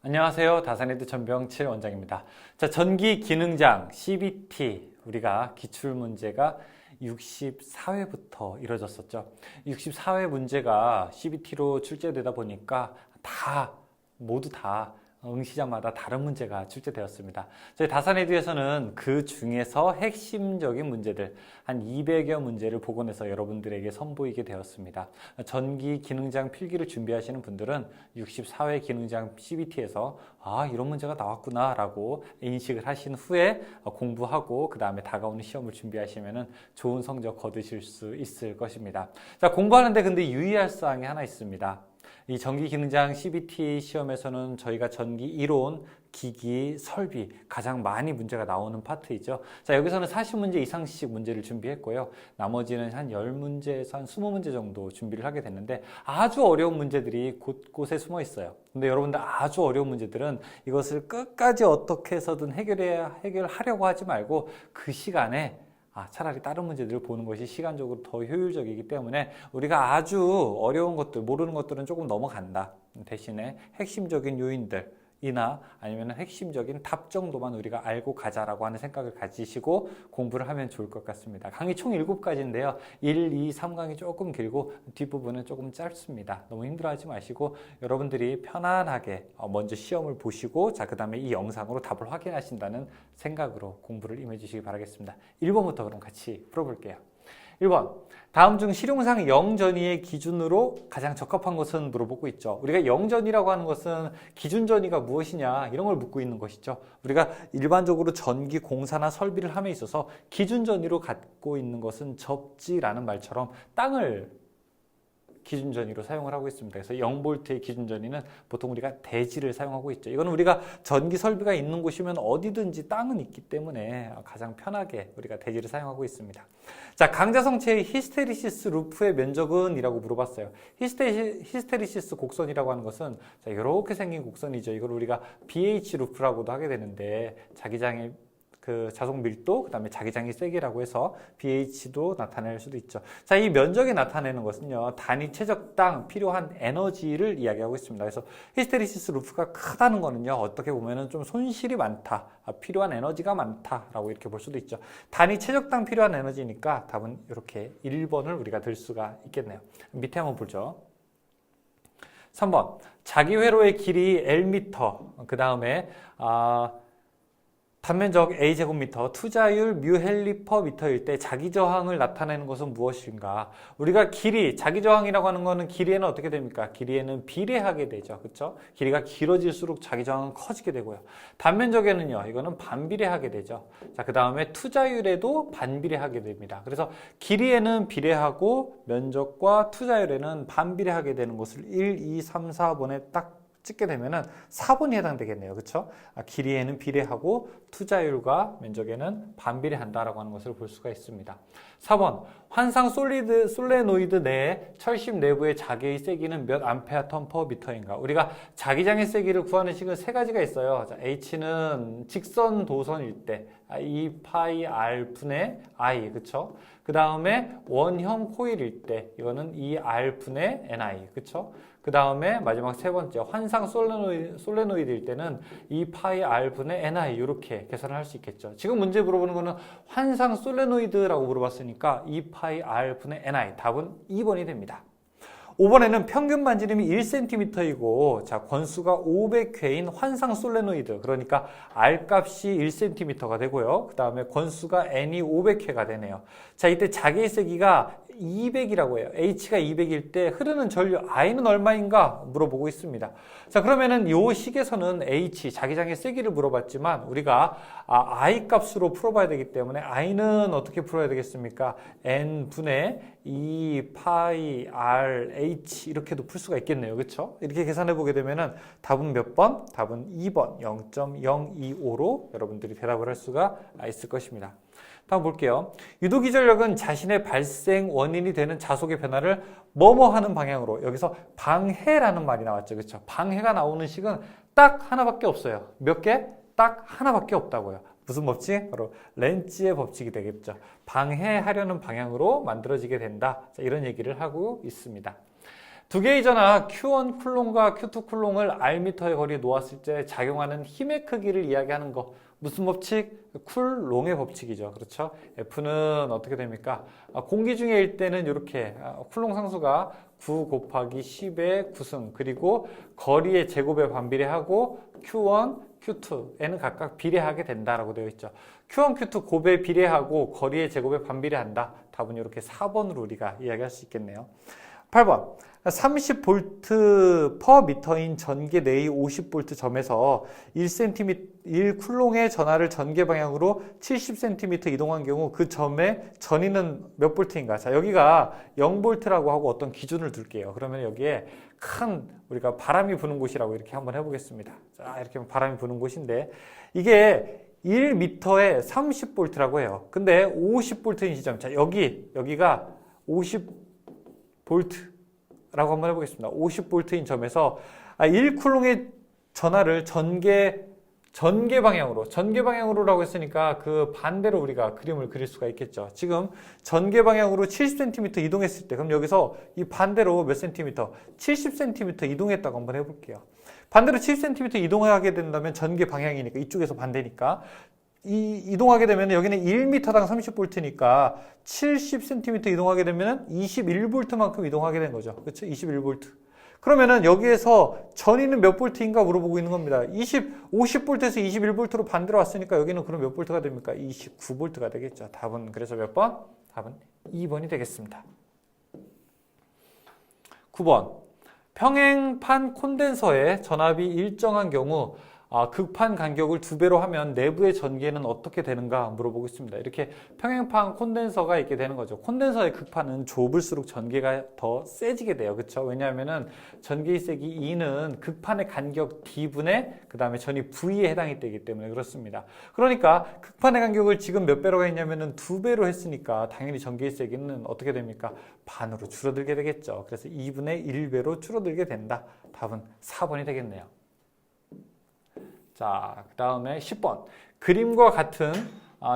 안녕하세요. 다산헤드 전병칠 원장입니다. 자, 전기 기능장 CBT 우리가 기출 문제가 64회부터 이뤄졌었죠. 64회 문제가 CBT로 출제되다 보니까 모두 다 응시자마다 다른 문제가 출제되었습니다. 저희 다산헤드에서는 그 중에서 핵심적인 문제들 한 200여 문제를 복원해서 여러분들에게 선보이게 되었습니다. 전기 기능장 필기를 준비하시는 분들은 64회 기능장 CBT에서 이런 문제가 나왔구나 라고 인식을 하신 후에 공부하고 그 다음에 다가오는 시험을 준비하시면 좋은 성적 거두실 수 있을 것입니다. 자, 공부하는데 근데 유의할 사항이 하나 있습니다. 이 전기 기능장 CBT 시험에서는 저희가 전기 이론, 기기, 설비 가장 많이 문제가 나오는 파트이죠. 자, 여기서는 40문제 이상씩 문제를 준비했고요. 나머지는 한 10문제에서 한 20문제 정도 준비를 하게 됐는데 아주 어려운 문제들이 곳곳에 숨어 있어요. 근데 여러분들 아주 어려운 문제들은 이것을 끝까지 어떻게 해서든 해결하려고 하지 말고 그 시간에 차라리 다른 문제들을 보는 것이 시간적으로 더 효율적이기 때문에 우리가 아주 어려운 것들, 모르는 것들은 조금 넘어간다. 대신에 핵심적인 요인들이나 아니면 핵심적인 답 정도만 우리가 알고 가자라고 하는 생각을 가지시고 공부를 하면 좋을 것 같습니다. 강의 총 7가지인데요. 1, 2, 3강이 조금 길고 뒷부분은 조금 짧습니다. 너무 힘들어하지 마시고 여러분들이 편안하게 먼저 시험을 보시고 그 다음에 이 영상으로 답을 확인하신다는 생각으로 공부를 임해주시기 바라겠습니다. 1번부터 그럼 같이 풀어볼게요. 1번, 다음 중 실용상 영전위의 기준으로 가장 적합한 것은 물어보고 있죠. 우리가 영전위라고 하는 것은 기준 전위가 무엇이냐 이런 걸 묻고 있는 것이죠. 우리가 일반적으로 전기 공사나 설비를 함에 있어서 기준 전위로 갖고 있는 것은 접지라는 말처럼 땅을 기준 전위로 사용을 하고 있습니다. 그래서 0V의 기준 전위는 보통 우리가 대지를 사용하고 있죠. 이거는 우리가 전기 설비가 있는 곳이면 어디든지 땅은 있기 때문에 가장 편하게 우리가 대지를 사용하고 있습니다. 자, 강자성체의 히스테리시스 루프의 면적은? 이라고 물어봤어요. 히스테리시스 곡선이라고 하는 것은 이렇게 생긴 곡선이죠. 이걸 우리가 BH 루프라고도 하게 되는데 자기장의 자속 밀도, 그 다음에 자기장의 세기라고 해서 BH도 나타낼 수도 있죠. 자, 이 면적이 나타내는 것은요, 단위 최적 당 필요한 에너지를 이야기하고 있습니다. 그래서 히스테리시스 루프가 크다는 거는요, 어떻게 보면은 좀 손실이 많다, 필요한 에너지가 많다라고 이렇게 볼 수도 있죠. 단위 최적 당 필요한 에너지니까 답은 이렇게 1번을 우리가 들 수가 있겠네요. 밑에 한번 보죠. 3번, 자기 회로의 길이 L미터, 그 다음에 단면적 A제곱미터, 투자율 μH/m일 때 자기저항을 나타내는 것은 무엇인가? 우리가 길이, 자기저항이라고 하는 것은 길이에는 어떻게 됩니까? 길이에는 비례하게 되죠. 그렇죠? 길이가 길어질수록 자기저항은 커지게 되고요. 단면적에는요, 이거는 반비례하게 되죠. 자, 그 다음에 투자율에도 반비례하게 됩니다. 그래서 길이에는 비례하고 면적과 투자율에는 반비례하게 되는 것을 1, 2, 3, 4번에 딱 찍게 되면은 4번이 해당되겠네요. 그렇죠? 길이에는 비례하고 투자율과 면적에는 반비례한다라고 하는 것을 볼 수가 있습니다. 4번, 환상 솔레노이드 내에 철심 내부의 자기의 세기는 몇 암페어 턴 퍼 미터인가? 우리가 자기장의 세기를 구하는 식은 세 가지가 있어요. 자, H는 직선 도선일 때 E 파이 R 분의 I, 그렇죠? 그 다음에 원형 코일일 때 이거는 E R 분의 NI, 그렇죠? 그 다음에 마지막 세 번째, 환상 솔레노이드일 때는 E 파이 R 분의 NI 이렇게 계산을 할 수 있겠죠. 지금 문제 물어보는 거는 환상 솔레노이드라고 물어봤으니까 E 파이 R 분의 NI, 답은 2번이 됩니다. 5번에는 평균 반지름이 1cm이고 자, 권수가 500회인 환상 솔레노이드, 그러니까 R 값이 1cm가 되고요. 그 다음에 권수가 N이 500회가 되네요. 자, 이때 자기의 세기가 200이라고 해요. H가 200일 때 흐르는 전류 I는 얼마인가 물어보고 있습니다. 자, 그러면은 이 식에서는 H, 자기장의 세기를 물어봤지만 우리가 I 값으로 풀어봐야 되기 때문에 I는 어떻게 풀어야 되겠습니까? N분의 2 파이 R H 이렇게도 풀 수가 있겠네요. 그렇죠? 이렇게 계산해 보게 되면은 답은 몇 번? 답은 2번 0.025로 여러분들이 대답을 할 수가 있을 것입니다. 다음 볼게요. 유도기전력은 자신의 발생 원인이 되는 자속의 변화를 뭐뭐 하는 방향으로, 여기서 방해라는 말이 나왔죠. 그렇죠? 방해가 나오는 식은 딱 하나밖에 없어요. 몇 개? 딱 하나밖에 없다고요. 무슨 법칙? 바로 렌츠의 법칙이 되겠죠. 방해하려는 방향으로 만들어지게 된다. 자, 이런 얘기를 하고 있습니다. 두 개의 전하 Q1 쿨롱과 Q2 쿨롱을 R미터의 거리에 놓았을 때 작용하는 힘의 크기를 이야기하는 거. 무슨 법칙? 쿨롱의 법칙이죠. 그렇죠? F는 어떻게 됩니까? 공기 중에 때는 이렇게 쿨롱 상수가 9 곱하기 10의 9승 그리고 거리의 제곱에 반비례하고 Q1, Q2에는 각각 비례하게 된다라고 되어 있죠. Q1, Q2 곱에 비례하고 거리의 제곱에 반비례한다. 답은 이렇게 4번으로 우리가 이야기할 수 있겠네요. 8번 30V per 미터인 전개 내의 50V 점에서 1쿨롱의 전하를 전개 방향으로 70cm 이동한 경우 그 점의 전위는 몇 볼트인가? 자, 여기가 0V라고 하고 어떤 기준을 둘게요. 그러면 여기에 큰 우리가 바람이 부는 곳이라고 이렇게 한번 해보겠습니다. 자, 이렇게 바람이 부는 곳인데 이게 1m에 30V라고 해요. 근데 50V인 지점. 자, 여기가 50V 라고 한번 해보겠습니다. 50V인 점에서 1쿨롱의 전하를 전개 방향으로라고 했으니까 그 반대로 우리가 그림을 그릴 수가 있겠죠. 지금 전개 방향으로 70cm 이동했을 때 그럼 여기서 이 반대로 몇 cm? 70cm 이동했다고 한번 해볼게요. 반대로 70cm 이동하게 된다면 전개 방향이니까 이쪽에서 반대니까 이동하게 되면 여기는 1m당 30V니까 70cm 이동하게 되면 21V만큼 이동하게 된 거죠. 그렇죠? 21V. 그러면은 여기에서 전위는 몇 볼트인가 물어보고 있는 겁니다. 50V에서 21V로 반대로 왔으니까 여기는 그럼 몇 볼트가 됩니까? 29V가 되겠죠. 답은 그래서 몇 번? 답은 2번이 되겠습니다. 9번. 평행판 콘덴서에 전압이 일정한 경우 극판 간격을 2배로 하면 내부의 전기는 어떻게 되는가 물어보고 있습니다. 이렇게 평행판 콘덴서가 있게 되는 거죠. 콘덴서의 극판은 좁을수록 전기가 더 세지게 돼요. 그렇죠? 왜냐하면은 전기의 세기 E는 극판의 간격 D분의 그 다음에 전위 V에 해당이 되기 때문에 그렇습니다. 그러니까 극판의 간격을 지금 몇 배로 했냐면은 2배로 했으니까 당연히 전기의 세기는 어떻게 됩니까? 반으로 줄어들게 되겠죠. 그래서 2분의 1배로 줄어들게 된다. 답은 4번이 되겠네요. 자, 그 다음에 10번. 그림과 같은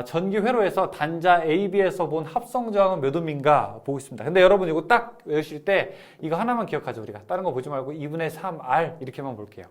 전기 회로에서 단자 AB에서 본 합성 저항은 몇 ohm인가 보고 있습니다. 근데 여러분 이거 딱 외우실 때 이거 하나만 기억하죠. 우리가 다른 거 보지 말고 2분의 3R 이렇게만 볼게요.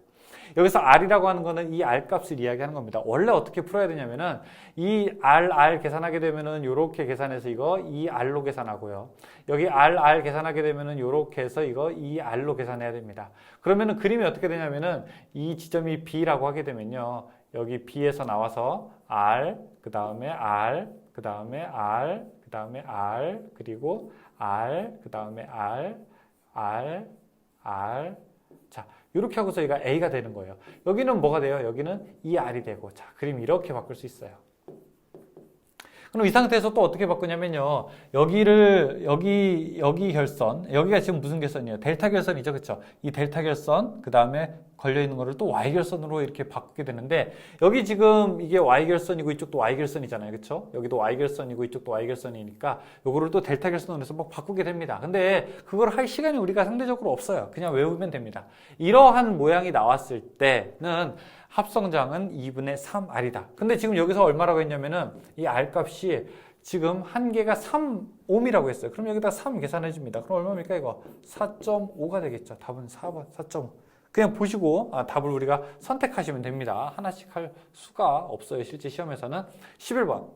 여기서 R이라고 하는 거는 이 R 값을 이야기하는 겁니다. 원래 어떻게 풀어야 되냐면은 이 R 계산하게 되면은 요렇게 계산해서 이거 2R로 계산하고요. 여기 R 계산하게 되면은 요렇게 해서 이거 2R로 계산해야 됩니다. 그러면은 그림이 어떻게 되냐면은 이 지점이 B라고 하게 되면요. 여기 B에서 나와서 R, 그 다음에 R, 그 다음에 R, 그 다음에 R, 그리고 R, 그 다음에 R, R. 자, 이렇게 하고서 얘가 A가 되는 거예요. 여기는 뭐가 돼요? 여기는 2R이 되고. 자, 그림 이렇게 바꿀 수 있어요. 그럼 이 상태에서 또 어떻게 바꾸냐면요. 여기 결선, 여기가 지금 무슨 결선이에요? 델타 결선이죠. 그쵸? 이 델타 결선, 그 다음에 걸려있는 거를 또 Y 결선으로 이렇게 바꾸게 되는데, 여기 지금 이게 Y 결선이고 이쪽도 Y 결선이잖아요. 그쵸? 여기도 Y 결선이고 이쪽도 Y 결선이니까 요거를 또 델타 결선으로 해서 막 바꾸게 됩니다. 근데 그걸 할 시간이 우리가 상대적으로 없어요. 그냥 외우면 됩니다. 이러한 모양이 나왔을 때는 합성장은 2분의 3R이다. 근데 지금 여기서 얼마라고 했냐면은 이 R 값이 지금 한 개가 3ohm이라고 했어요. 그럼 여기다 3 계산해 줍니다. 그럼 얼마입니까 이거? 4.5가 되겠죠. 답은 4번 4.5. 그냥 보시고 답을 우리가 선택하시면 됩니다. 하나씩 할 수가 없어요. 실제 시험에서는. 11번.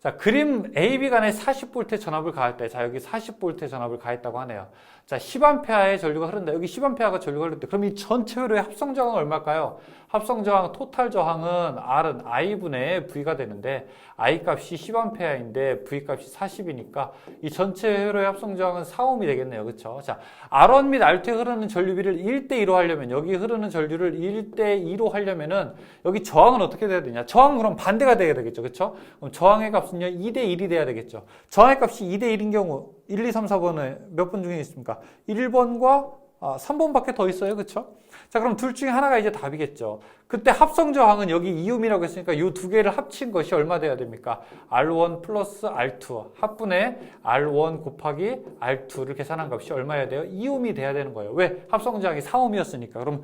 자, 그림 AB 간에 40V의 전압을 가할 때, 자, 여기 40V의 전압을 가했다고 하네요. 자, 10A의 전류가 흐른다. 여기 10A가 전류가 흐른다. 그럼 이 전체 회로의 합성 저항은 얼마일까요? 합성 저항, 토탈 저항은 R은 I분의 V가 되는데, I 값이 10A인데 V 값이 40이니까 이 전체 회로의 합성 저항은 4ohm이 되겠네요. 그쵸? 자, R1 및 R2에 흐르는 전류비를 1대2로 하려면, 여기 흐르는 전류를 1대2로 하려면은, 여기 저항은 어떻게 돼야 되냐? 저항은 그럼 반대가 돼야 되겠죠. 그쵸? 그럼 저항의 값은요, 2대1이 돼야 되겠죠. 저항의 값이 2대1인 경우, 1, 2, 3, 4번에 몇 번 중에 있습니까? 1번과 3번밖에 더 있어요. 그쵸? 자, 그럼 둘 중에 하나가 이제 답이겠죠. 그때 합성 저항은 여기 2ohm이라고 했으니까 이 두 개를 합친 것이 얼마 돼야 됩니까? R1 플러스 R2 합분의 R1 곱하기 R2를 계산한 값이 얼마여야 돼요? 2ohm이 돼야 되는 거예요. 왜? 합성 저항이 4ohm이었으니까. 그럼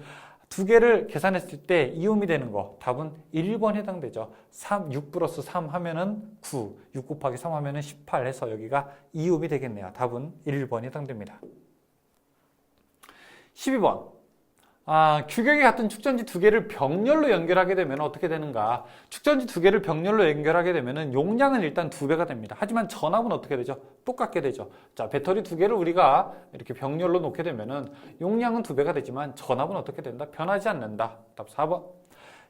두 개를 계산했을 때 2ohm이 되는 거. 답은 1번 해당되죠. 6 플러스 3 하면은 9, 6 곱하기 3 하면은 18 해서 여기가 2ohm이 되겠네요. 답은 1번이 해당됩니다. 12번. 규격이 같은 축전지 두 개를 병렬로 연결하게 되면 어떻게 되는가? 축전지 두 개를 병렬로 연결하게 되면 용량은 일단 2배가 됩니다. 하지만 전압은 어떻게 되죠? 똑같게 되죠. 자, 배터리 두 개를 우리가 이렇게 병렬로 놓게 되면 용량은 2배가 되지만 전압은 어떻게 된다? 변하지 않는다. 답 4번.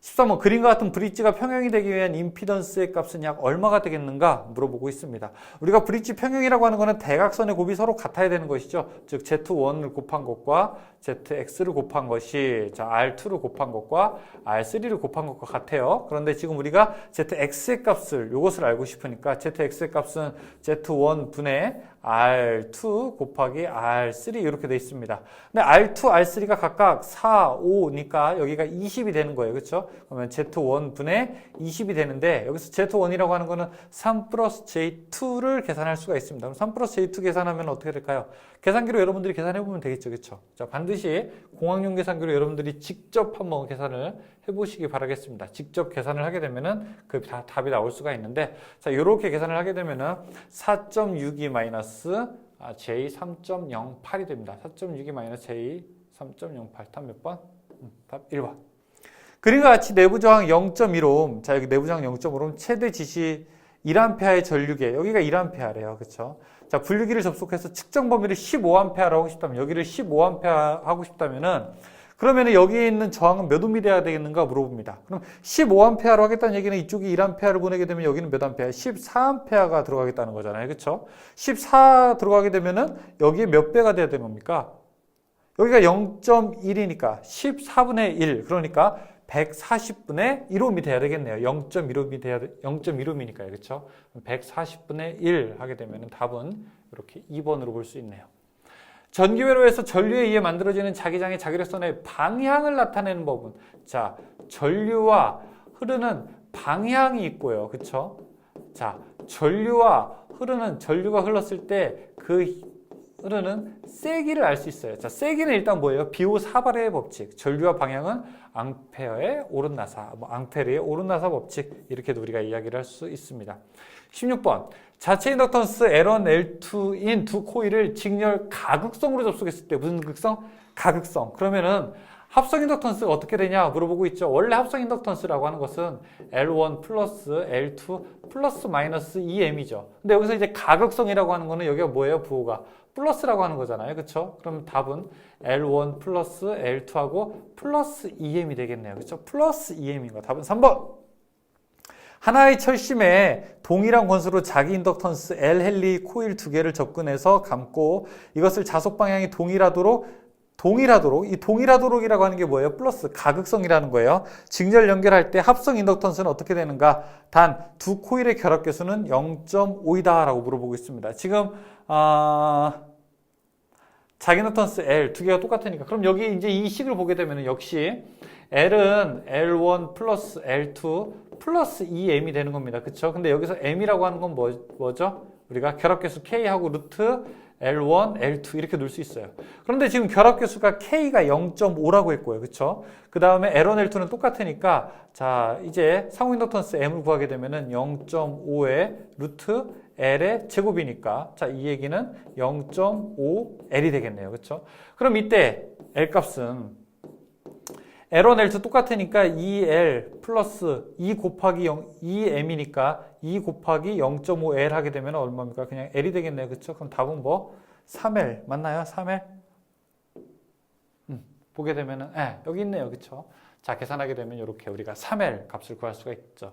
13번. 그림과 같은 브릿지가 평형이 되기 위한 임피던스의 값은 약 얼마가 되겠는가 물어보고 있습니다. 우리가 브릿지 평형이라고 하는 것은 대각선의 곱이 서로 같아야 되는 것이죠. 즉 Z1을 곱한 것과 ZX를 곱한 것이 R2를 곱한 것과 R3를 곱한 것과 같아요. 그런데 지금 우리가 ZX의 값을 이것을 알고 싶으니까 ZX의 값은 Z1 분의 R2 곱하기 R3 이렇게 돼 있습니다. 근데 R2, R3가 각각 4, 5니까 여기가 20이 되는 거예요. 그렇죠? 그러면 Z1 분의 20이 되는데 여기서 Z1이라고 하는 거는 3 플러스 J2를 계산할 수가 있습니다. 그럼 3 플러스 J2 계산하면 어떻게 될까요? 계산기로 여러분들이 계산해 보면 되겠죠. 그렇죠? 자, 반드시 공학용 계산기로 여러분들이 직접 한번 계산을 해보시기 바라겠습니다. 직접 계산을 하게 되면은 그 답이 나올 수가 있는데, 자, 이렇게 계산을 하게 되면은 4.62 마이너스 J 3.08이 됩니다. 4.62 마이너스 J 3.08. 답 몇 번? 답 1번. 그림과 같이 내부 저항 0.1옴. 자, 여기 내부 저항 0.5옴 최대 지시 1A의 전류계. 여기가 1A래요. 그렇죠? 자, 분류기를 접속해서 측정 범위를 15A라고 하고 싶다면, 여기를 15A 하고 싶다면은, 그러면은 여기에 있는 저항은 몇 옴이 돼야 되겠는가 물어봅니다. 그럼 15A로 하겠다는 얘기는 이쪽이 1A를 보내게 되면 여기는 몇 A야? 14A가 들어가겠다는 거잖아요. 그렇죠? 14 들어가게 되면은 여기에 몇 배가 돼야 되는 겁니까? 여기가 0.1이니까 14분의 1. 그러니까 140분의 1옴이 돼야 되겠네요. 0.1옴이니까요. 그렇죠? 140분의 1 하게 되면 답은 이렇게 2번으로 볼 수 있네요. 전기회로에서 전류에 의해 만들어지는 자기장의 자기력선의 방향을 나타내는 법은, 자, 전류와 흐르는 방향이 있고요. 그렇죠? 자, 전류가 흘렀을 때 그 흐르는 세기를 알 수 있어요. 자, 세기는 일단 뭐예요? 비호 사발의 법칙. 전류와 방향은 앙페어의 오른나사, 앙페르의 오른나사 법칙. 이렇게도 우리가 이야기를 할 수 있습니다. 16번. 자체 인덕턴스 L1, L2인 두 코일을 직렬 가극성으로 접속했을 때 무슨 극성? 가극성. 그러면은 합성 인덕턴스가 어떻게 되냐 물어보고 있죠. 원래 합성 인덕턴스라고 하는 것은 L1 플러스 L2 플러스 마이너스 2M이죠. 근데 여기서 이제 가극성이라고 하는 거는 여기가 뭐예요? 부호가 플러스라고 하는 거잖아요. 그렇죠? 그럼 답은 L1 플러스 L2하고 플러스 2M이 되겠네요. 그렇죠? 플러스 2M인 거. 답은 3번. 하나의 철심에 동일한 권수로 자기 인덕턴스 L 헨리 코일 두 개를 접근해서 감고 이것을 자속 방향이 동일하도록 이 동일하도록이라고 하는 게 뭐예요? 플러스 가극성이라는 거예요. 직렬 연결할 때 합성 인덕턴스는 어떻게 되는가? 단 두 코일의 결합 계수는 0.5이다 라고 물어보고 있습니다. 지금 자기 인덕턴스 L 두 개가 똑같으니까 그럼 여기 이제 이 식을 보게 되면 역시 L은 L1 플러스 L2 플러스 2M이 되는 겁니다. 그쵸? 근데 여기서 M이라고 하는 건 뭐죠? 우리가 결합계수 K하고 루트 L1, L2 이렇게 놓을 수 있어요. 그런데 지금 결합계수가 K가 0.5라고 했고요. 그쵸? 그 다음에 L1, L2는 똑같으니까 자, 이제 상호 인덕턴스 M을 구하게 되면은 0.5의 루트 L의 제곱이니까 자, 이 얘기는 0.5L이 되겠네요. 그쵸? 그럼 이때 L 값은 L1, L2 똑같으니까 2L 플러스 2 곱하기 2M이니까 2 곱하기 0.5L 하게 되면 얼마입니까? 그냥 L이 되겠네요. 그쵸? 그럼 답은 뭐? 3L. 맞나요? 3L? 보게 되면은, 여기 있네요. 그쵸? 자, 계산하게 되면 이렇게 우리가 3L 값을 구할 수가 있죠.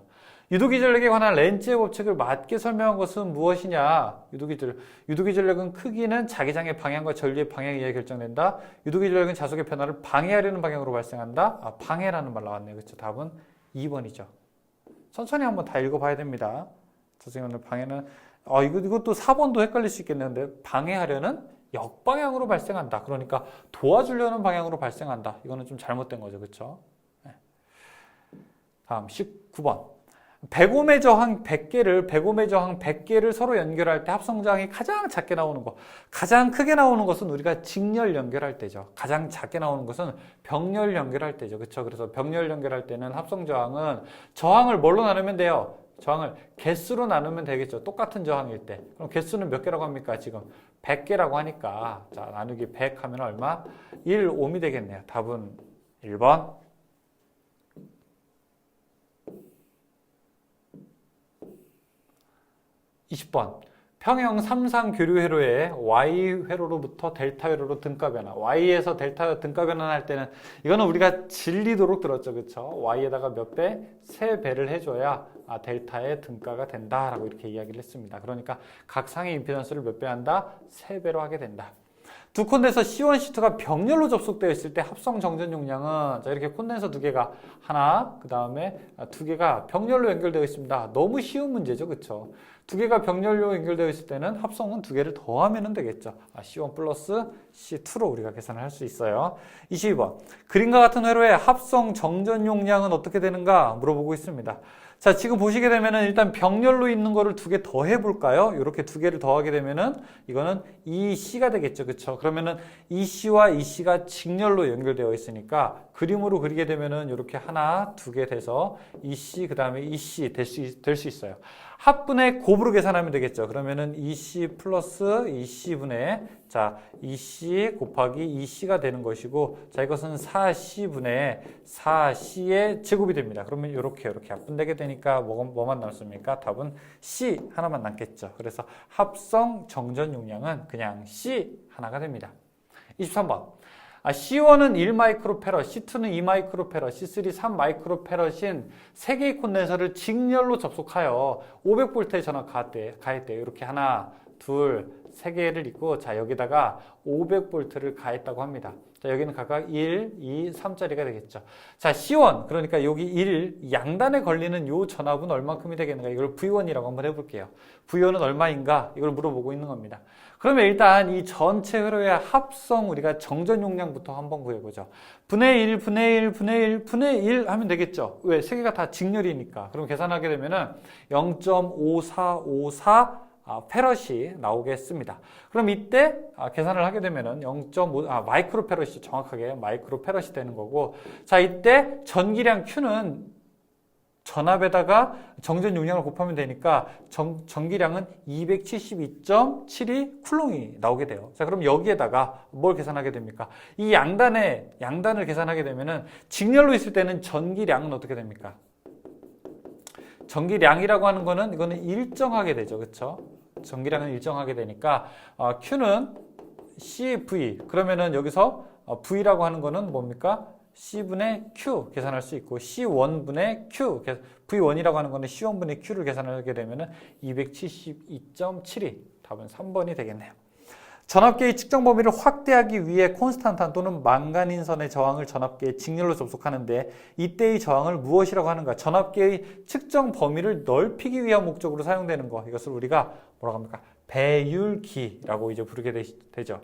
유도기 전력에 관한 렌즈의 법칙을 맞게 설명한 것은 무엇이냐? 유도기 전력은 크기는 자기장의 방향과 전류의 방향에 의해 결정된다. 유도기 전력은 자속의 변화를 방해하려는 방향으로 발생한다. 방해라는 말 나왔네요. 그렇죠? 답은 2번이죠. 천천히 한번 다 읽어봐야 됩니다. 선생님은 방해는 이것도 4번도 헷갈릴 수 있겠는데 방해하려는 역방향으로 발생한다. 그러니까 도와주려는 방향으로 발생한다. 이거는 좀 잘못된 거죠. 그렇죠? 다음 19번. 100옴의 저항 100개를 서로 연결할 때 합성 저항이 가장 작게 나오는 거. 가장 크게 나오는 것은 우리가 직렬 연결할 때죠. 가장 작게 나오는 것은 병렬 연결할 때죠. 그렇죠? 그래서 병렬 연결할 때는 합성 저항은 저항을 뭘로 나누면 돼요? 저항을 개수로 나누면 되겠죠. 똑같은 저항일 때. 그럼 개수는 몇 개라고 합니까? 지금 100개라고 하니까 자 나누기 100 하면 얼마? 1옴이 되겠네요. 답은 1번. 20번. 평형 삼상 교류 회로의 y 회로로부터 델타 회로로 등가 변화. y에서 델타 등가 변환할 때는 이거는 우리가 질리도록 들었죠. 그렇죠? y에다가 몇 배? 3배를 해줘야 델타의 등가가 된다라고 이렇게 이야기를 했습니다. 그러니까 각 상의 임피던스를 몇 배 한다? 3배로 하게 된다. 두 콘덴서 C1, C2가 병렬로 접속되어 있을 때 합성 정전 용량은 자 이렇게 콘덴서 두 개가 하나, 그 다음에 두 개가 병렬로 연결되어 있습니다. 너무 쉬운 문제죠, 그렇죠? 두 개가 병렬로 연결되어 있을 때는 합성은 두 개를 더하면 되겠죠. C1 플러스 C2로 우리가 계산을 할 수 있어요. 22번. 그림과 같은 회로의 합성 정전 용량은 어떻게 되는가 물어보고 있습니다. 자, 지금 보시게 되면은 일단 병렬로 있는 거를 두 개 더 해볼까요? 이렇게 두 개를 더하게 되면은 이거는 EC가 되겠죠. 그쵸? 그러면은 EC와 EC가 직렬로 연결되어 있으니까 그림으로 그리게 되면은 이렇게 하나, 두 개 돼서 EC, 그 다음에 EC 될 수 있어요. 합분의 곱으로 계산하면 되겠죠. 그러면은 EC 플러스 EC분의 자, EC 곱하기 EC가 되는 것이고 자, 이것은 4C분의 4C의 제곱이 됩니다. 그러면 이렇게 합분되게 되니까 뭐만 남습니까? 답은 C 하나만 남겠죠. 그래서 합성 정전 용량은 그냥 C 하나가 됩니다. 23번. C1은 1마이크로페럿, C2는 2마이크로페럿, C3 3마이크로페럿인 3개의 콘덴서를 직렬로 접속하여 500V의 전압 가했대요. 이렇게 하나, 둘, 3개를 있고 자 여기다가 500V를 가했다고 합니다. 자 여기는 각각 1, 2, 3짜리가 되겠죠. 자 C1 그러니까 여기 1 양단에 걸리는 요 전압은 얼마큼이 되겠는가 이걸 V1이라고 한번 해볼게요. V1은 얼마인가 이걸 물어보고 있는 겁니다. 그러면 일단 이 전체 회로의 합성 우리가 정전 용량부터 한번 구해보죠. 분의 1, 분의 1, 분의 1, 분의 1 하면 되겠죠. 왜? 세 개가 다 직렬이니까. 그럼 계산하게 되면은 0.5454 페럿이 나오겠습니다. 그럼 이때 계산을 하게 되면은 0.5 마이크로 페럿이 정확하게 마이크로 페럿이 되는 거고 자 이때 전기량 Q는 전압에다가 정전 용량을 곱하면 되니까 전기량은 272.72 쿨롱이 나오게 돼요. 자, 그럼 여기에다가 뭘 계산하게 됩니까? 이 양단을 계산하게 되면은 직렬로 있을 때는 전기량은 어떻게 됩니까? 전기량이라고 하는 거는 이거는 일정하게 되죠. 그렇죠? 전기량은 일정하게 되니까 Q는 CV 그러면은 여기서 V라고 하는 거는 뭡니까? C분의 Q 계산할 수 있고 C1분의 Q V1이라고 하는 거는 C1분의 Q를 계산하게 되면 272.72 답은 3번이 되겠네요. 전압계의 측정 범위를 확대하기 위해 콘스탄탄 또는 망간인선의 저항을 전압계의 직렬로 접속하는데 이때의 저항을 무엇이라고 하는가? 전압계의 측정 범위를 넓히기 위한 목적으로 사용되는 거 이것을 우리가 뭐라고 합니까? 배율기라고 이제 부르게 되죠.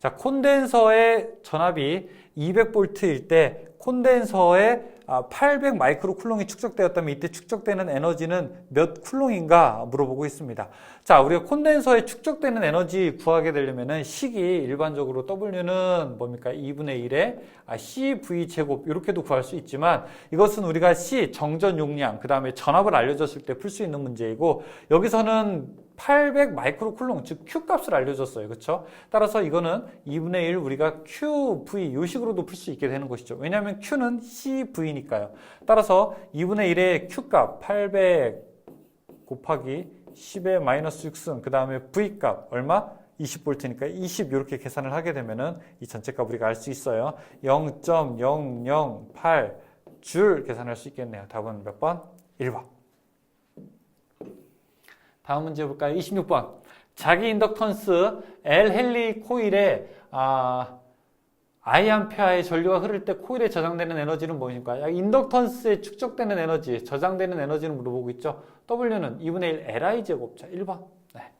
자, 콘덴서의 전압이 200V일 때 콘덴서에 800 마이크로 쿨롱이 축적되었다면 이때 축적되는 에너지는 몇 쿨롱인가 물어보고 있습니다. 자, 우리가 콘덴서에 축적되는 에너지 구하게 되려면은 식이 일반적으로 W는 뭡니까? 2분의 1에 CV 제곱 이렇게도 구할 수 있지만 이것은 우리가 C 정전 용량 그 다음에 전압을 알려줬을 때 풀 수 있는 문제이고 여기서는 800 마이크로 쿨롱, 즉 Q 값을 알려줬어요. 그렇죠? 따라서 이거는 2분의 1 우리가 QV 이 식으로도 풀 수 있게 되는 것이죠. 왜냐하면 Q는 CV니까요. 따라서 2분의 1의 Q 값 800 곱하기 10의 마이너스 6승 그 다음에 V 값 얼마? 20V니까 20 이렇게 계산을 하게 되면은 이 전체 값 우리가 알 수 있어요. 0.008 줄 계산할 수 있겠네요. 답은 몇 번? 1번. 다음 문제 볼까요? 26번. 자기 인덕턴스 L 헨리 코일에 I암페어의 전류가 흐를 때 코일에 저장되는 에너지는 무엇일까요? 인덕턴스에 축적되는 에너지, 저장되는 에너지는 물어보고 있죠. W는 2분의 1 Li 제곱. 자, 1번. 네.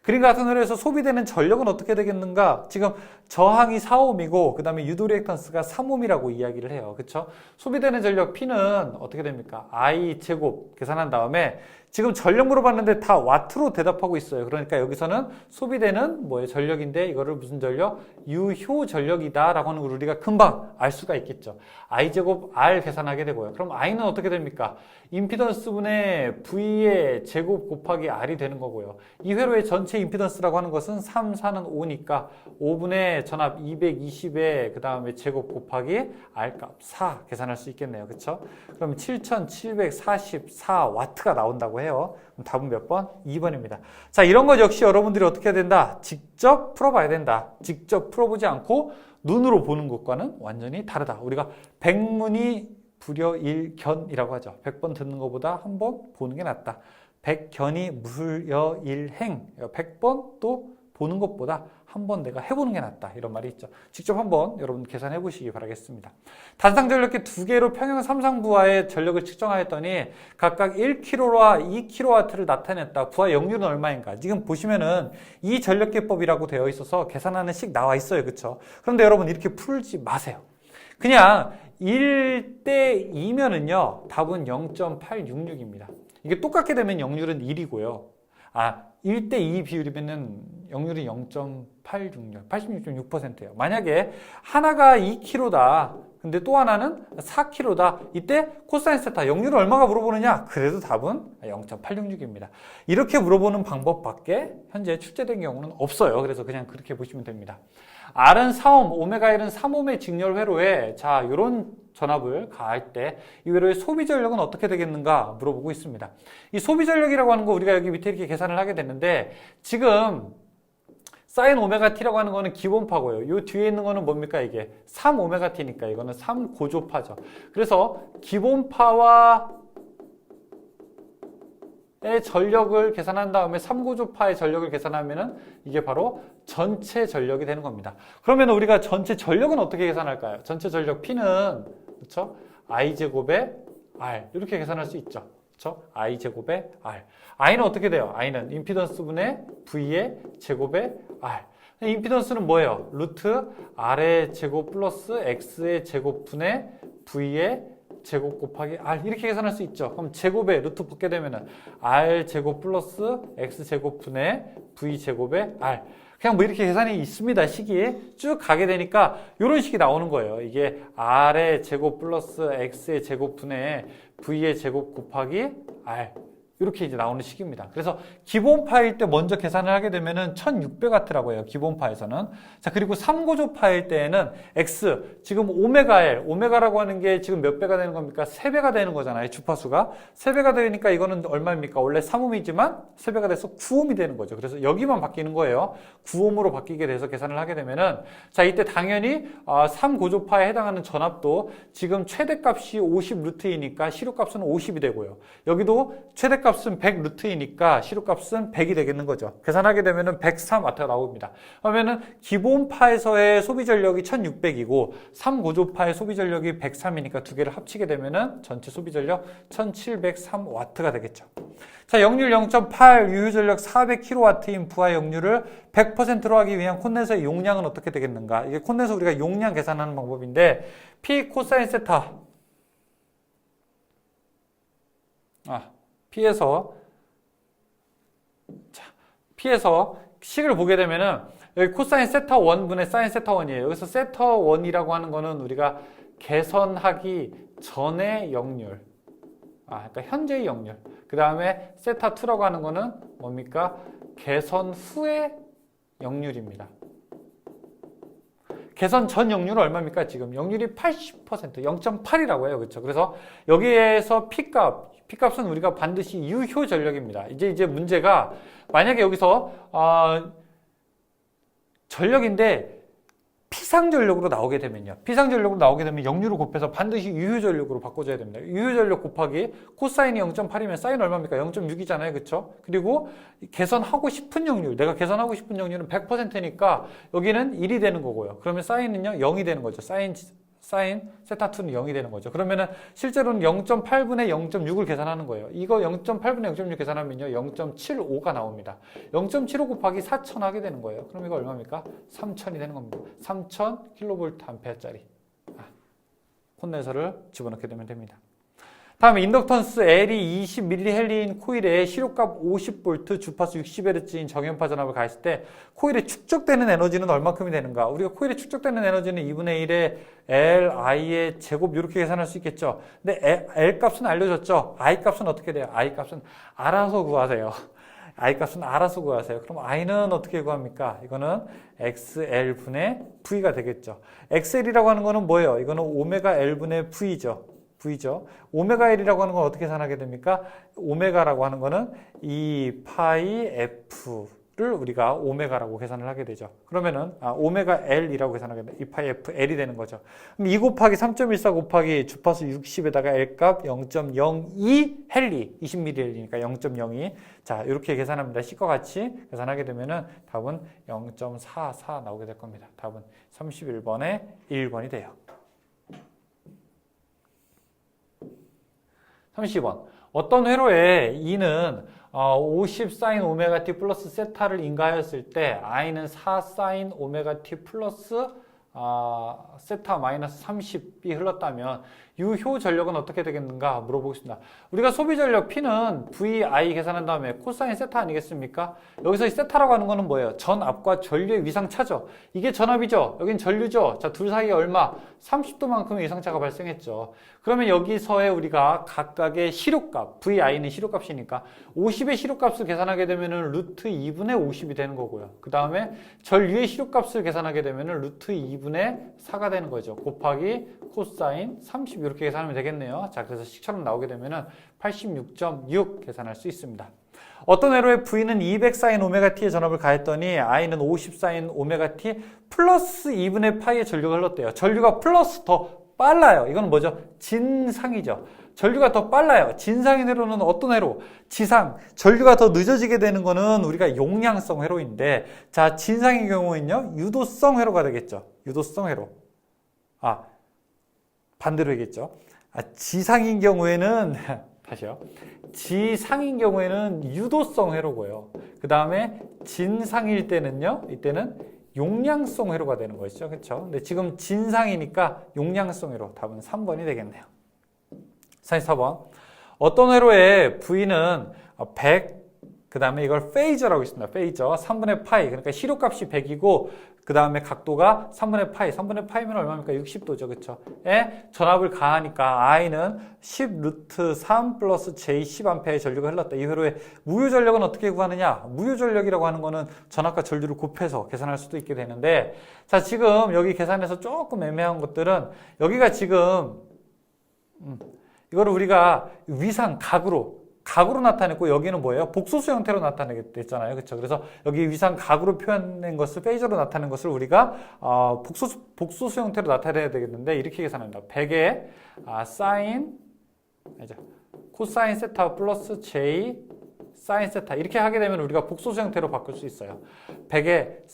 그림과 같은 흐름에서 소비되는 전력은 어떻게 되겠는가? 지금 저항이 4옴이고 그 다음에 유도 리액턴스가 3옴이라고 이야기를 해요. 그렇죠? 소비되는 전력 P는 어떻게 됩니까? I 제곱 계산한 다음에 지금 전력 물어봤는데 다 와트로 대답하고 있어요. 그러니까 여기서는 소비되는 뭐예요? 전력인데 이거를 무슨 전력? 유효 전력이다 라고 하는 걸 우리가 금방 알 수가 있겠죠. I제곱 R 계산하게 되고요. 그럼 I는 어떻게 됩니까? 임피던스 분의 V의 제곱 곱하기 R이 되는 거고요. 이 회로의 전체 임피던스라고 하는 것은 3, 4는 5니까 5분의 전압 220에 그 다음에 제곱 곱하기 R값 4 계산할 수 있겠네요. 그렇죠? 그럼 7744W가 나온다고 해요. 그럼 답은 몇 번? 2번입니다. 자, 이런 것 역시 여러분들이 어떻게 해야 된다? 직접 풀어봐야 된다. 직접 풀어보지 않고 눈으로 보는 것과는 완전히 다르다. 우리가 백문이 불여일견이라고 하죠. 100번 듣는 것보다 한 번 보는 게 낫다. 백견이 불여일행. 100번 또 보는 것보다 한 번 내가 해보는 게 낫다. 이런 말이 있죠. 직접 한번 여러분 계산해 보시기 바라겠습니다. 단상전력기 두 개로 평형 삼상부하의 전력을 측정하였더니 각각 1kW와 2kW를 나타냈다. 부하 역률은 얼마인가? 지금 보시면은 이 전력기법이라고 되어 있어서 계산하는 식 나와 있어요. 그렇죠? 그런데 여러분 이렇게 풀지 마세요. 그냥 1대 2면은요. 답은 0.866입니다. 이게 똑같게 되면 역률은 1이고요. 1대 2 비율이면은 역률이 0.866, 86.6%예요. 만약에 하나가 2kg다. 근데 또 하나는 4kg다. 이때 코사인 세타 역률을 얼마가 물어보느냐? 그래도 답은 0.866입니다. 이렇게 물어보는 방법밖에 현재 출제된 경우는 없어요. 그래서 그냥 그렇게 보시면 됩니다. R은 4옴, 오메가 1은 3옴의 직렬 회로에 자, 이런 전압을 가할 때 이 회로의 소비 전력은 어떻게 되겠는가 물어보고 있습니다. 이 소비 전력이라고 하는 거 우리가 여기 밑에 이렇게 계산을 하게 됐는데 지금 사인 오메가 t라고 하는 거는 기본파고요. 이 뒤에 있는 거는 뭡니까 이게 3 오메가 t니까 이거는 3고조파죠. 그래서 기본파와 의 전력을 계산한 다음에 3고조파의 전력을 계산하면은 이게 바로 전체 전력이 되는 겁니다. 그러면 우리가 전체 전력은 어떻게 계산할까요? 전체 전력 P는 그렇죠? I제곱에 R 이렇게 계산할 수 있죠. 그렇죠? I제곱에 R. I는 어떻게 돼요? I는 임피던스 분의 V의 제곱에 R. 임피던스는 뭐예요? 루트 R의 제곱 플러스 X의 제곱 분의 V의 제곱 곱하기 R 이렇게 계산할 수 있죠. 그럼 제곱에 루트 붙게 되면은 R 제곱 플러스 X 제곱 분의 V 제곱에 R 그냥 뭐 이렇게 계산이 있습니다. 식이 쭉 가게 되니까 이런 식이 나오는 거예요. 이게 R의 제곱 플러스 X의 제곱 분의 V의 제곱 곱하기 R 이렇게 이제 나오는 식입니다. 그래서 기본파일 때 먼저 계산을 하게 되면은 1600W라고 해요. 기본파에서는. 자, 그리고 3고조파일 때에는 X, 지금 오메가 L, 오메가라고 하는 게 지금 몇 배가 되는 겁니까? 3배가 되는 거잖아요. 주파수가. 3배가 되니까 이거는 얼마입니까? 원래 3옴이지만 3배가 돼서 9옴이 되는 거죠. 그래서 여기만 바뀌는 거예요. 9옴으로 바뀌게 돼서 계산을 하게 되면은 자, 이때 당연히 3고조파에 해당하는 전압도 지금 최대값이 50 루트이니까 시료값은 50이 되고요. 여기도 최대값 값은 100 루트이니까 시료값은 100이 되겠는 거죠. 계산하게 되면은 103W가 나옵니다. 그러면은 기본파에서의 소비 전력이 1600이고 3고조파의 소비 전력이 103이니까 두 개를 합치게 되면은 전체 소비 전력 1703W가 되겠죠. 자, 역률 0.8, 유효 전력 400kW인 부하 역률을 100%로 하기 위한 콘덴서의 용량은 어떻게 되겠는가? 이게 콘덴서 우리가 용량 계산하는 방법인데 P 코사인 세타 P에서 식을 보게 되면은 여기 코사인 세타 1분의 사인 세타 1이에요. 여기서 세타 1이라고 하는 거는 우리가 개선하기 전의 역률. 그러니까 현재의 역률. 그 다음에 세타 2라고 하는 거는 뭡니까? 개선 후의 역률입니다. 개선 전 역률은 얼마입니까? 지금 역률이 80%, 0.8이라고 해요. 그렇죠? 그래서 여기에서 P값은 우리가 반드시 유효 전력입니다. 이제 문제가 만약에 여기서 전력인데 피상전력으로 나오게 되면요. 피상전력으로 나오게 되면 역률을 곱해서 반드시 유효전력으로 바꿔줘야 됩니다. 유효전력 곱하기 코사인이 0.8이면 사인 얼마입니까? 0.6이잖아요. 그렇죠? 그리고 개선하고 싶은 역률, 내가 개선하고 싶은 역률은 100%니까 여기는 1이 되는 거고요. 그러면 사인은요 0이 되는 거죠. 사인 세타2는 0이 되는 거죠. 그러면은 실제로는 0.8분의 0.6을 계산하는 거예요. 이거 0.8분의 0.6 계산하면요 0.75가 나옵니다. 0.75 곱하기 4,000 하게 되는 거예요. 그럼 이거 얼마입니까? 3,000이 되는 겁니다. 3,000 킬로볼트 암페어짜리 콘덴서를 집어넣게 되면 됩니다. 다음에 인덕턴스 L이 20mH인 코일에 시료값 50V, 주파수 60Hz인 정연파 전압을 가했을 때 코일에 축적되는 에너지는 얼마큼이 되는가? 우리가 코일에 축적되는 에너지는 2분의 1의 Li의 제곱 이렇게 계산할 수 있겠죠. 근데 L 값은 알려줬죠. I 값은 어떻게 돼요? I 값은 알아서 구하세요. I 값은 알아서 구하세요. 그럼 I는 어떻게 구합니까? 이거는 XL분의 V가 되겠죠. XL이라고 하는 거는 뭐예요? 이거는 오메가 L분의 V죠. 오메가 L이라고 하는 건 어떻게 계산하게 됩니까? 오메가라고 하는 거는 2파이 F를 우리가 오메가라고 계산을 하게 되죠. 그러면은 오메가 L이라고 계산하게 돼. 2파이 F L이 되는 거죠. 그럼 2 곱하기 3.14 곱하기 주파수 60에다가 L 값 0.02 헨리, 20mH니까 0.02. 자, 이렇게 계산합니다. C과 같이 계산하게 되면은 답은 0.44 나오게 될 겁니다. 답은 31번에 1번이 돼요. 30번. 어떤 회로에 E는 50 사인 오메가 t 플러스 세타를 인가하였을 때 I는 4 사인 오메가 t 플러스 세타 마이너스 30이 흘렀다면 유효 전력은 어떻게 되겠는가 물어보겠습니다. 우리가 소비 전력 P는 VI 계산한 다음에 코사인 세타 아니겠습니까? 여기서 이 세타라고 하는 거는 뭐예요? 전압과 전류의 위상차죠. 이게 전압이죠. 여긴 전류죠. 자, 둘 사이에 얼마? 30도만큼의 위상차가 발생했죠. 그러면 여기서의 우리가 각각의 시료값, VI는 시료값이니까 50의 시료값을 계산하게 되면은 루트 2분의 50이 되는 거고요. 그 다음에 전류의 시료값을 계산하게 되면은 루트 2분의 4가 되는 거죠. 곱하기 코사인 30 이렇게 계산하면 되겠네요. 자, 그래서 식처럼 나오게 되면은 86.6 계산할 수 있습니다. 어떤 회로의 V는 200 사인 오메가 t의 전압을 가했더니 I는 50 사인 오메가 t 플러스 2분의 파이의 전류가 흘렀대요. 전류가 플러스 더 빨라요. 이건 뭐죠? 진상이죠. 전류가 더 빨라요. 진상인 회로는 어떤 회로? 지상. 전류가 더 늦어지게 되는 거는 우리가 용량성 회로인데, 자, 진상인 경우에는요, 유도성 회로가 되겠죠. 유도성 회로. 반대로 되겠죠. 지상인 경우에는, 다시요. 지상인 경우에는 유도성 회로고요. 그 다음에 진상일 때는요, 이때는 용량성 회로가 되는 것이죠. 그렇죠? 근데 지금 진상이니까 용량성 회로. 답은 3번이 되겠네요. 44번. 어떤 회로의 V는 100, 그 다음에 이걸 페이저라고 있습니다. 페이저. 3분의 파이. 그러니까 시료값이 100이고, 그 다음에 각도가 3분의 파이. 3분의 파이면 얼마입니까? 60도죠. 그쵸? 에 전압을 가하니까 I는 10 루트 3 플러스 J 10A의 전류가 흘렀다. 이 회로의 무효 전력은 어떻게 구하느냐? 무효 전력이라고 하는 거는 전압과 전류를 곱해서 계산할 수도 있게 되는데, 자, 지금 여기 계산해서 조금 애매한 것들은 여기가 지금, 이거를 우리가 위상, 각으로 나타냈고, 여기는 뭐예요? 복소수 형태로 나타내게 됐잖아요. 그렇죠? 그래서 여기 위상 각으로 표현된 것을 페이저로 나타낸 것을 우리가 복소수 형태로 나타내야 되겠는데, 이렇게 계산합니다. 100의 사인 코사인 세타 플러스 J 사인 세타 이렇게 하게 되면 우리가 복소수 형태로 바꿀 수 있어요. 100의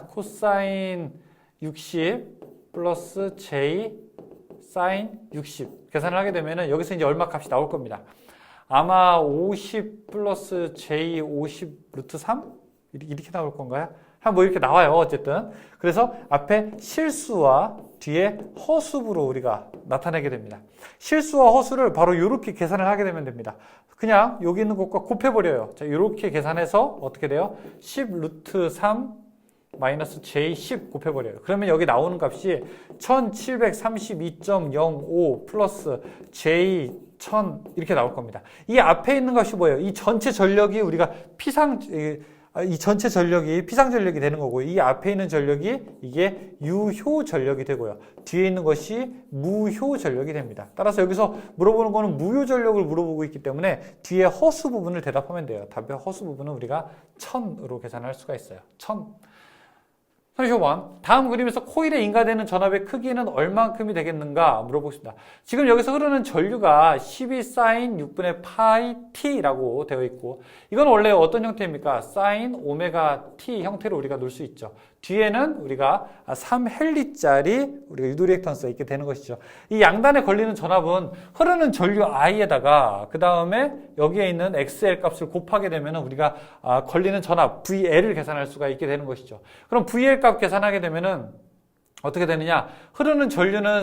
코사인 60 플러스 J 사인 60 계산을 하게 되면 여기서 이제 얼마 값이 나올 겁니다. 아마 50 플러스 J 50 루트 3? 이렇게 나올 건가요? 뭐 이렇게 나와요. 어쨌든. 그래서 앞에 실수와 뒤에 허수부로 우리가 나타내게 됩니다. 실수와 허수를 바로 이렇게 계산을 하게 되면 됩니다. 그냥 여기 있는 것과 곱해버려요. 자, 이렇게 계산해서 어떻게 돼요? 10 루트 3 마이너스 J10 곱해버려요. 그러면 여기 나오는 값이 1732.05 플러스 J1000 이렇게 나올 겁니다. 이 앞에 있는 것이 뭐예요? 이 전체 전력이 우리가 이 전체 전력이 피상 전력이 되는 거고, 이 앞에 있는 전력이 이게 유효 전력이 되고요. 뒤에 있는 것이 무효 전력이 됩니다. 따라서 여기서 물어보는 거는 무효 전력을 물어보고 있기 때문에 뒤에 허수 부분을 대답하면 돼요. 답의 허수 부분은 우리가 1000으로 계산할 수가 있어요. 1000. 35번. 다음 그림에서 코일에 인가되는 전압의 크기는 얼만큼이 되겠는가 물어보겠습니다. 지금 여기서 흐르는 전류가 12사인 6분의 파이 t라고 되어 있고, 이건 원래 어떤 형태입니까? 사인 오메가 t 형태로 우리가 놓을 수 있죠. 뒤에는 우리가 3헨리짜리 우리가 유도리액턴스가 있게 되는 것이죠. 이 양단에 걸리는 전압은 흐르는 전류 I에다가 그 다음에 여기에 있는 XL 값을 곱하게 되면 우리가 걸리는 전압 VL을 계산할 수가 있게 되는 것이죠. 그럼 VL 값 계산하게 되면은 어떻게 되느냐? 흐르는 전류는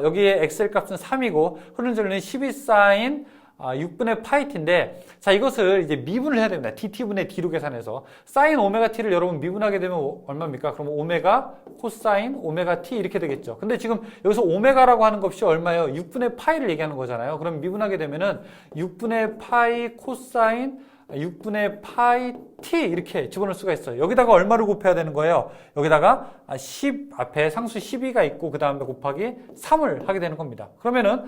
여기에 엑셀 값은 3이고 흐르는 전류는 12사인 6분의 파이 t인데, 자, 이것을 이제 미분을 해야 됩니다. dt분의 d로 계산해서 사인 오메가 t를 여러분 미분하게 되면 얼마입니까? 그럼 오메가 코사인 오메가 t 이렇게 되겠죠. 근데 지금 여기서 오메가라고 하는 값이 얼마예요? 6분의 파이를 얘기하는 거잖아요. 그럼 미분하게 되면은 6분의 파이 코사인 6분의 파이 t 이렇게 집어넣을 수가 있어요. 여기다가 얼마를 곱해야 되는 거예요? 여기다가 10 앞에 상수 12가 있고 그 다음에 곱하기 3을 하게 되는 겁니다. 그러면은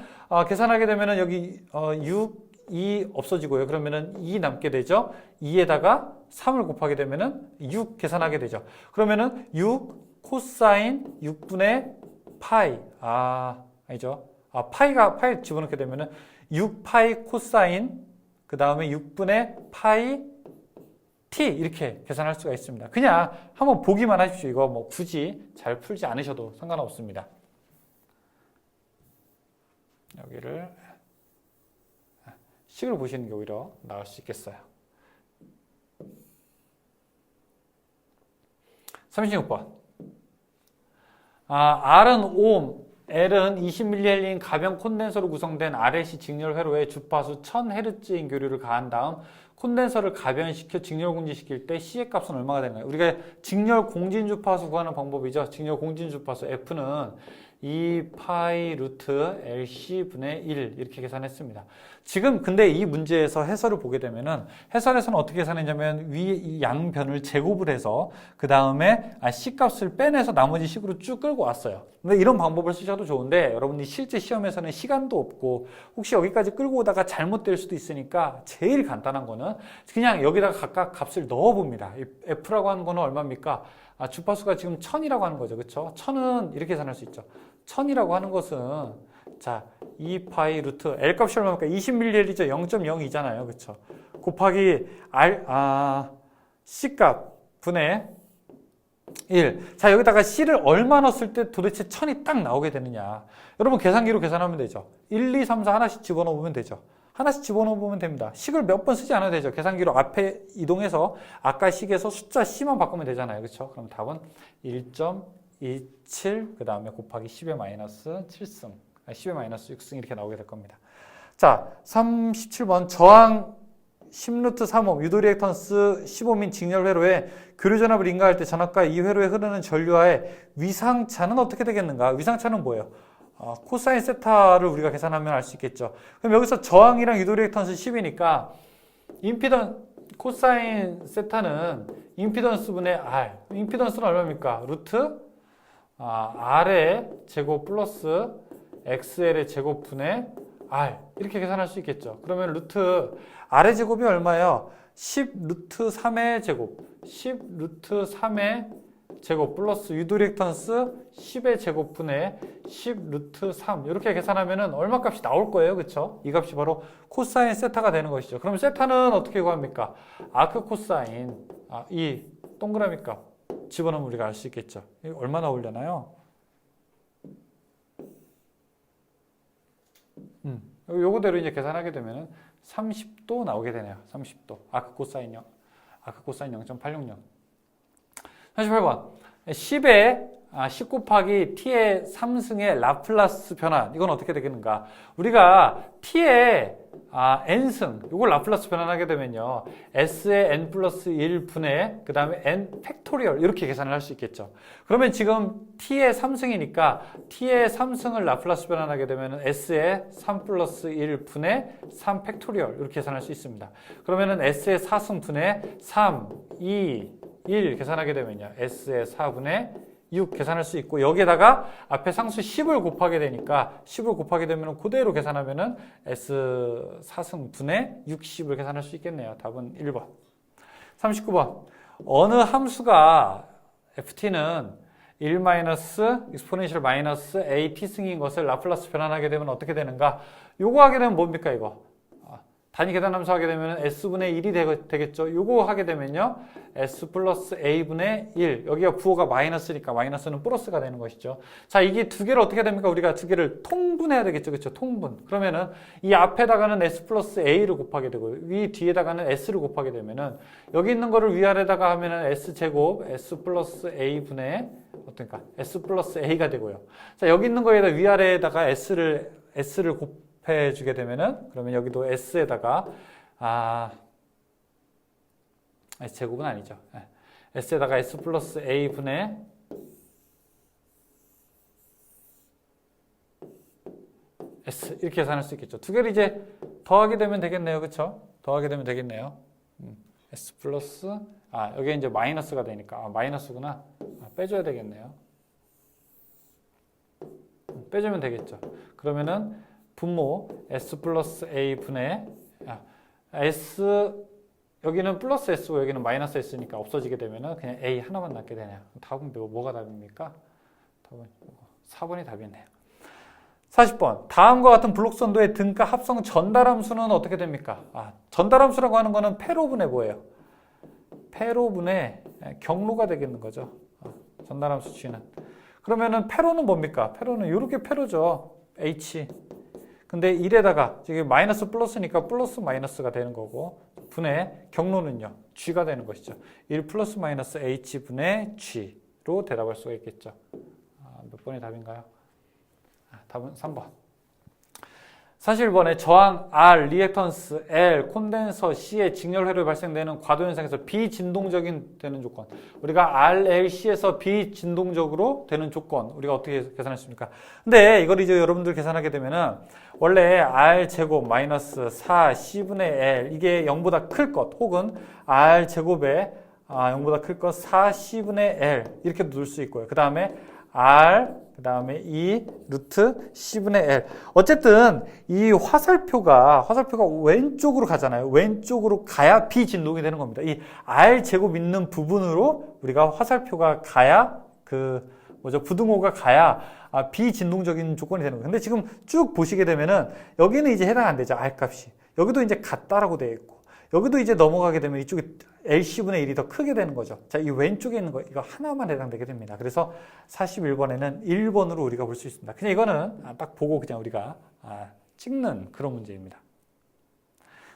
계산하게 되면은 여기 6, 2 없어지고요. 그러면은 2 남게 되죠. 2에다가 3을 곱하게 되면은 6 계산하게 되죠. 그러면은 6 코사인 6분의 파이 아니죠. 파이 집어넣게 되면은 6 파이 코사인 그 다음에 6분의 파이 t 이렇게 계산할 수가 있습니다. 그냥 한번 보기만 하십시오. 이거 뭐 굳이 잘 풀지 않으셔도 상관없습니다. 여기를 식을 보시는 게 오히려 나을 수 있겠어요. 36번. R은 5옴, L은 20mL인 가변 콘덴서로 구성된 RLC 직렬 회로에 주파수 1000Hz인 교류를 가한 다음 콘덴서를 가변시켜 직렬 공진시킬 때 C의 값은 얼마가 되나요? 우리가 직렬 공진 주파수 구하는 방법이죠. 직렬 공진 주파수 F는 2파이 루트 LC분의 1 이렇게 계산했습니다. 지금 근데 이 문제에서 해설을 보게 되면은 해설에서는 어떻게 계산했냐면 위 양변을 제곱을 해서 그 다음에 C값을 빼내서 나머지 식으로 쭉 끌고 왔어요. 근데 이런 방법을 쓰셔도 좋은데 여러분이 실제 시험에서는 시간도 없고 혹시 여기까지 끌고 오다가 잘못될 수도 있으니까 제일 간단한 거는 그냥 여기다가 각각 값을 넣어봅니다. F라고 하는 거는 얼마입니까? 주파수가 지금 1000이라고 하는 거죠. 그렇죠? 1000은 이렇게 계산할 수 있죠. 1000이라고 하는 것은 자 2파이 루트 L 값이 얼마입니까? 20mL이죠. 0.02잖아요. 그렇죠? 곱하기 C 값 분의 1. 자, 여기다가 C를 얼마 넣었을 때 도대체 1000이 딱 나오게 되느냐. 여러분 계산기로 계산하면 되죠. 1, 2, 3, 4 하나씩 집어넣으면 되죠. 하나씩 집어넣으면 됩니다. 식을 몇 번 쓰지 않아도 되죠. 계산기로 앞에 이동해서 아까 식에서 숫자 C만 바꾸면 되잖아요. 그렇죠? 그럼 답은 1.27 그 다음에 곱하기 10의 마이너스 7승 10의 마이너스 6승 이렇게 나오게 될 겁니다. 자, 37번 저항 10루트 3옴 유도리액턴스 10옴인 직렬 회로에 교류전압을 인가할 때 전압과 이 회로에 흐르는 전류와의 위상차는 어떻게 되겠는가? 위상차는 뭐예요? 코사인 세타를 우리가 계산하면 알 수 있겠죠. 그럼 여기서 저항이랑 유도리액턴스 10이니까 코사인 세타는 임피던스분의 R. 임피던스는 얼마입니까? 루트 R의 제곱 플러스 XL의 제곱분의 R. 이렇게 계산할 수 있겠죠. 그러면 루트 R의 제곱이 얼마예요? 10 루트 3의 제곱. 10 루트 3의 제곱 플러스 유도리액턴스 10의 제곱분의 10 루트 3 이렇게 계산하면은 얼마 값이 나올 거예요. 그렇죠? 이 값이 바로 코사인 세타가 되는 것이죠. 그럼 세타는 어떻게 구합니까? 아크 코사인 이 동그라미 값 집어넣으면 우리가 알 수 있겠죠. 이거 얼마 나오려나요? 요거대로 이제 계산하게 되면은 30도 나오게 되네요. 30도. 아크 코사인 0.866. 38번. 10 곱하기 t의 3승의 라플라스 변환. 이건 어떻게 되겠는가? 우리가 t의 n승, 이걸 라플라스 변환하게 되면요. s의 n 플러스 1분의 그 다음에 n 팩토리얼 이렇게 계산을 할 수 있겠죠. 그러면 지금 t의 3승이니까 t의 3승을 라플라스 변환하게 되면 s의 3 플러스 1분의 3 팩토리얼 이렇게 계산할 수 있습니다. 그러면은 s의 4승분의 3, 2, 1 계산하게 되면요. s의 4분의 6 계산할 수 있고 여기에다가 앞에 상수 10을 곱하게 되니까 10을 곱하게 되면 그대로 계산하면은 S 4승분의 60을 계산할 수 있겠네요. 답은 1번. 39번. 어느 함수가 ft는 1 마이너스 익스포넨셜 마이너스 at 승인 것을 라플라스 변환하게 되면 어떻게 되는가? 요거 하게 되면 뭡니까 이거? 단위 계산 함수 하게 되면 s분의 1이 되겠죠. 요거 하게 되면요. s 플러스 a분의 1. 여기가 부호가 마이너스니까 마이너스는 플러스가 되는 것이죠. 자, 이게 두 개를 어떻게 됩니까? 우리가 두 개를 통분해야 되겠죠. 그렇죠? 통분. 그러면은 이 앞에다가는 s 플러스 a를 곱하게 되고 위 뒤에다가는 s를 곱하게 되면은 여기 있는 거를 위아래다가 하면은 s 제곱 s 플러스 a분의 어떨까? S 플러스 A가 되고요. 자, 여기 있는 거에다 위아래에다가 S를 곱해주게 되면은, 그러면 여기도 S에다가, S제곱은 아니죠. S에다가 S 플러스 A 분의 S 이렇게 계산할 수 있겠죠. 두 개를 이제 더하게 되면 되겠네요. 그쵸? 더하게 되면 되겠네요. S 플러스 여기 이제 마이너스가 되니까 마이너스구나. 빼줘야 되겠네요. 빼주면 되겠죠. 그러면은 분모 S 플러스 A 분의 S 여기는 플러스 S고 여기는 마이너스 S니까 없어지게 되면은 그냥 A 하나만 남게 되네요. 답은 뭐가 답입니까? 답은 4번이 답이네요. 40번. 다음과 같은 블록선도의 등가 합성 전달함수는 어떻게 됩니까? 전달함수라고 하는 거는 패로분의 뭐예요? 패로분의 경로가 되겠는 거죠. 전달함수 G는. 그러면은 패로는 뭡니까? 패로는 이렇게 패로죠. H. 근데 1에다가 지금 마이너스 플러스니까 플러스 마이너스가 되는 거고 분의 경로는요. G가 되는 것이죠. 1 플러스 마이너스 H 분의 G로 대답할 수가 있겠죠. 몇 번이 답인가요? 답은 3번. 41번에 저항 R, 리액턴스 L, 콘덴서 C의 직렬회로에 발생되는 과도현상에서 비진동적인 되는 조건. 우리가 R, L, C에서 비진동적으로 되는 조건. 우리가 어떻게 계산했습니까? 근데 이걸 이제 여러분들 계산하게 되면은 원래 R 제곱 마이너스 4 C분의 L 이게 0보다 클 것 혹은 R 제곱에 0보다 클 것 4 C분의 L 이렇게 둘 수 있고요. 그 다음에 R 그 다음에 2 루트 C분의 L. 어쨌든 이 화살표가 왼쪽으로 가잖아요. 왼쪽으로 가야 비진동이 되는 겁니다. 이 R 제곱 있는 부분으로 우리가 화살표가 가야 부등호가 가야 비진동적인 조건이 되는 거예요. 근데 지금 쭉 보시게 되면은 여기는 이제 해당 안 되죠. R 값이. 여기도 이제 같다라고 되어 있고 여기도 이제 넘어가게 되면 이쪽에 LC분의 1이 더 크게 되는 거죠. 자, 이 왼쪽에 있는 거, 이거 하나만 해당되게 됩니다. 그래서 41번에는 1번으로 우리가 볼 수 있습니다. 그냥 이거는 딱 보고 그냥 우리가 찍는 그런 문제입니다.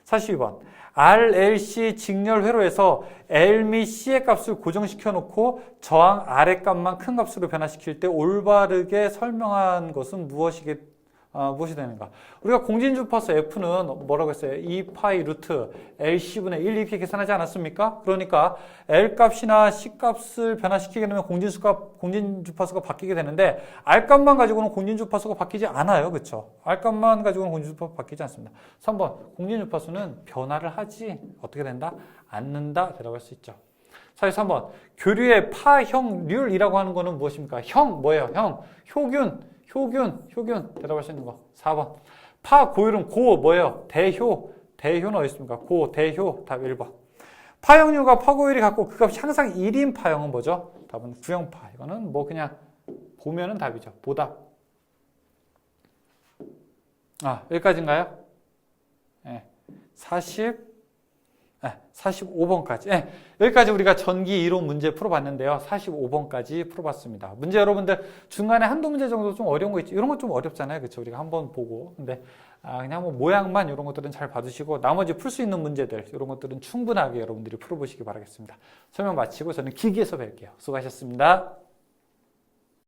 42번. RLC 직렬 회로에서 L 및 C의 값을 고정시켜 놓고 저항 R의 값만 큰 값으로 변화시킬 때 올바르게 설명한 것은 무엇이 되는가? 우리가 공진주파수 F는 뭐라고 했어요? 2파이 루트 LC분의 1 이렇게 계산하지 않았습니까? 그러니까 L 값이나 C 값을 변화시키게 되면 공진주파수가 바뀌게 되는데 R 값만 가지고는 공진주파수가 바뀌지 않아요. 그렇죠? R 값만 가지고는 공진주파수가 바뀌지 않습니다. 3번. 공진주파수는 변화를 하지 어떻게 된다? 않는다. 대답할 수 있죠. 43번. 교류의 파형률이라고 하는 거는 무엇입니까? 형 뭐예요? 형. 효균 대답할 수 있는 거 4번. 파 고율은 고 뭐예요? 대효는 어디 있습니까? 고 대효 답 1번. 파형률과 파고율이 같고 그 값이 항상 1인 파형은 뭐죠? 답은 구형파. 이거는 뭐 그냥 보면은 답이죠. 보답. 여기까지인가요? 네. 45번까지. 여기까지 우리가 전기 이론 문제 풀어봤는데요. 45번까지 풀어봤습니다. 문제 여러분들 중간에 한두 문제 정도 좀 어려운 거 있죠. 이런 건 좀 어렵잖아요. 그렇죠? 우리가 한번 보고. 근데 그냥 뭐 모양만 이런 것들은 잘 봐두시고 나머지 풀 수 있는 문제들 이런 것들은 충분하게 여러분들이 풀어보시기 바라겠습니다. 설명 마치고 저는 기기에서 뵐게요. 수고하셨습니다.